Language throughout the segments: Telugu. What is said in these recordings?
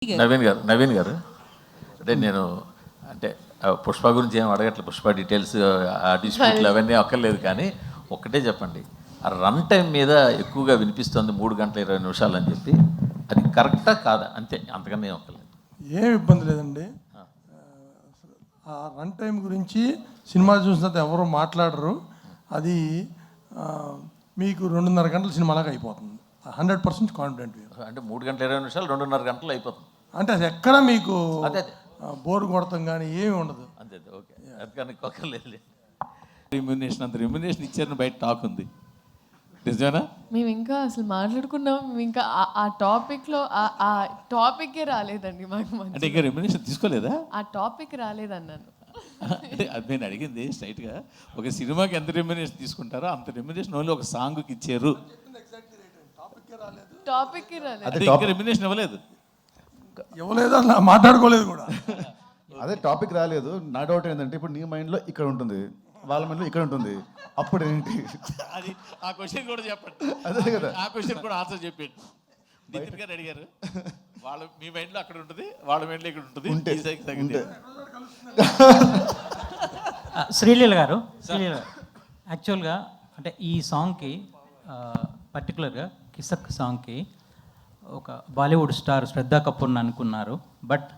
నవీన్ గారు అంటే నేను అంటే పుష్ప గురించి ఏం అడగట్లేదు. పుష్ప డీటెయిల్స్ ఆ డిస్ప్యూట్లు అవన్నీ అక్కర్లేదు. కానీ ఒక్కటే చెప్పండి, ఆ రన్ టైం మీద ఎక్కువగా వినిపిస్తుంది 3 గంటల 20 నిమిషాలు అని చెప్పి, అది కరెక్టా కాదా? అంతే, అంతకన్నా ఏం అక్కర్లేదు. ఏం ఇబ్బంది లేదండి. ఆ రన్ టైం గురించి సినిమా చూసినంత ఎవరు మాట్లాడరు. అది మీకు 2.5 గంటల సినిమాలాగా అయిపోతుంది. 100% కాన్ఫిడెంట్. అంటే 3 గంటల 20 నిమిషాలు 2.5 గంటలు అయిపోతుంది. అంటే అది ఎక్కడ మీకు అదే బోర్ కొడతాం కానీ ఏమి ఉండదు. అంతే, ఓకే, అది కానీ ఒక్కర్లేదు. రెమ్యునేషన్ అంత రెమ్యునేషన్ ఇచ్చారని బయట టాక్ ఉంది, నిజమేనా? మేము ఇంకా అసలు మాట్లాడుకున్నాం, మేము ఇంకా ఆ టాపిక్లో ఆ టాపిక్కే రాలేదండి మాకు. అంటే ఇంకా రెమ్యునేషన్ తీసుకోలేదా? ఆ టాపిక్ రాలేదన్నాను. అంటే అది నేను అడిగింది స్ట్రైట్గా, ఒక సినిమాకి ఎంత రెమ్యునేషన్ తీసుకుంటారో అంత రెమ్యునేషన్ ఓన్లీ ఒక సాంగ్కి ఇచ్చారు. టాపిక్కే రాలేదు, అంటే ఇంకా రెమ్యునేషన్ ఇవ్వలేదు అలా మాట్లాడుకోలేదు కూడా. అదే టాపిక్ రాలేదు. నా డౌట్ ఏంటంటే, ఇప్పుడు నీ మైండ్లో ఇక్కడ ఉంటుంది, వాళ్ళ మైండ్లో ఇక్కడ ఉంటుంది, అప్పుడు ఏంటి? అది ఆ క్వశ్చన్ కూడా చెప్పండి. అదే కదా, ఆ క్వశ్చన్ కూడా ఆన్సర్ చెప్పండి. నితిన్ గారు అడిగారు, వాళ్ళ మీ మైండ్లో అక్కడ ఉంటుంది, వాళ్ళ మైండ్లో ఇక్కడ ఉంటుంది. శ్రీలీల గారు యాక్చువల్గా అంటే ఈ సాంగ్కి పర్టికులర్గా కిసక్ సాంగ్కి ఒక బాలీవుడ్ స్టార్ శ్రద్ధా కపూర్ని అనుకున్నారు. బట్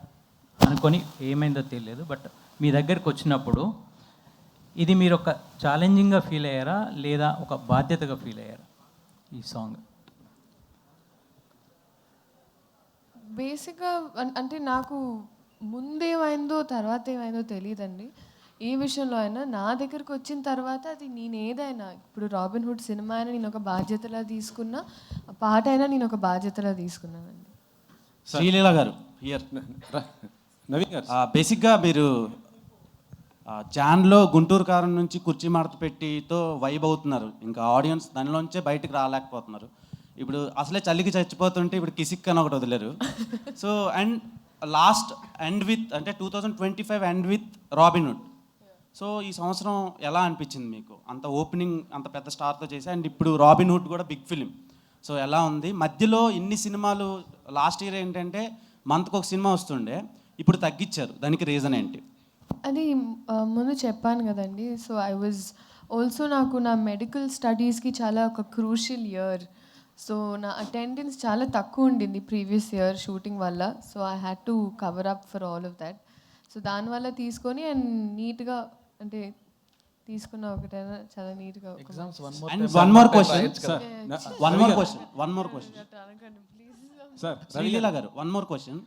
అనుకొని ఏమైందో తెలియదు. బట్ మీ దగ్గరికి వచ్చినప్పుడు ఇది మీరు ఒక ఛాలెంజింగ్గా ఫీల్ అయ్యారా లేదా ఒక బాధ్యతగా ఫీల్ అయ్యారా ఈ సాంగ్? బేసిక్గా అంటే నాకు ముందేమైందో తర్వాత ఏమైందో తెలియదండి. ఏ విషయంలో అయినా నా దగ్గరకు వచ్చిన తర్వాత అది నేను ఏదైనా, ఇప్పుడు రాబిన్ హుడ్ సినిమా అయినా నేను ఒక బాధ్యతలా తీసుకున్నా, ఆ పాట అయినా నేను ఒక బాధ్యతలా తీసుకున్నానండి. శ్రీలీల గారు హియర్. నవీన్ గారు, బేసిక్గా మీరు జాన్లో గుంటూరు కారం నుంచి కుర్చీ మడత పెట్టితో వైబ్ అవుతున్నారు, ఇంకా ఆడియన్స్ దానిలోంచే బయటకు రాలేకపోతున్నారు. ఇప్పుడు అసలే చలికి చచ్చిపోతుంటే ఇప్పుడు కిసిక్ అని ఒకటి వదిలేరు. So and last end with అంటే 2025 end with Robin Hood. So ఈ సంవత్సరం ఎలా అనిపించింది మీకు? అంత ఓపెనింగ్ అంత పెద్ద స్టార్తో చేసి, అండ్ ఇప్పుడు రాబిన్ హుడ్ కూడా బిగ్ ఫిలిం. సో ఎలా ఉంది? మధ్యలో ఇన్ని సినిమాలు, లాస్ట్ ఇయర్ ఏంటంటే మంత్కి ఒక సినిమా వస్తుండే, ఇప్పుడు తగ్గించారు, దానికి రీజన్ ఏంటి? అది ముందు చెప్పాను కదండి. సో ఐ వాజ్ ఆల్సో, నాకు నా మెడికల్ స్టడీస్కి చాలా ఒక క్రూషియల్ ఇయర్. సో నా అటెండెన్స్ చాలా తక్కువ ఉండింది ప్రీవియస్ ఇయర్ షూటింగ్ వల్ల. So I had to cover up for all of that. So దానివల్ల తీసుకొని అండ్ నీట్గా అంటే తీసుకున్న ఒకటైనా చాలా నీట్గా. One more question sir Sreeleela గారు, వన్ మోర్ క్వశ్చన్.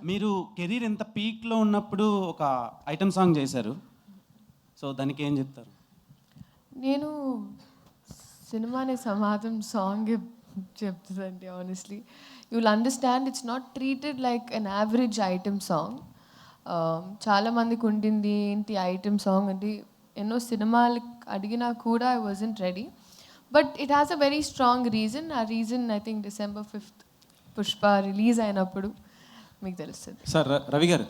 మీరు కెరీర్ ఇంత పీక్లో ఉన్నప్పుడు ఒక ఐటమ్ సాంగ్ చేశారు, సో దానికి ఏం చెప్తారు? నేను సినిమానే సమాధం సాంగ్ చెప్తుందండి. Honestly you will understand it's not treated like an average item song. చాలామందికి ఉండింది ఏంటి ఐటమ్ సాంగ్ అంటే, ఎన్నో సినిమాలు అడిగినా కూడా I wasn't ready. But it has a very strong reason. ఆ reason I think December 5th Pushpa release అయినప్పుడు మీకు తెలుస్తుంది. సార్ రవి గారు,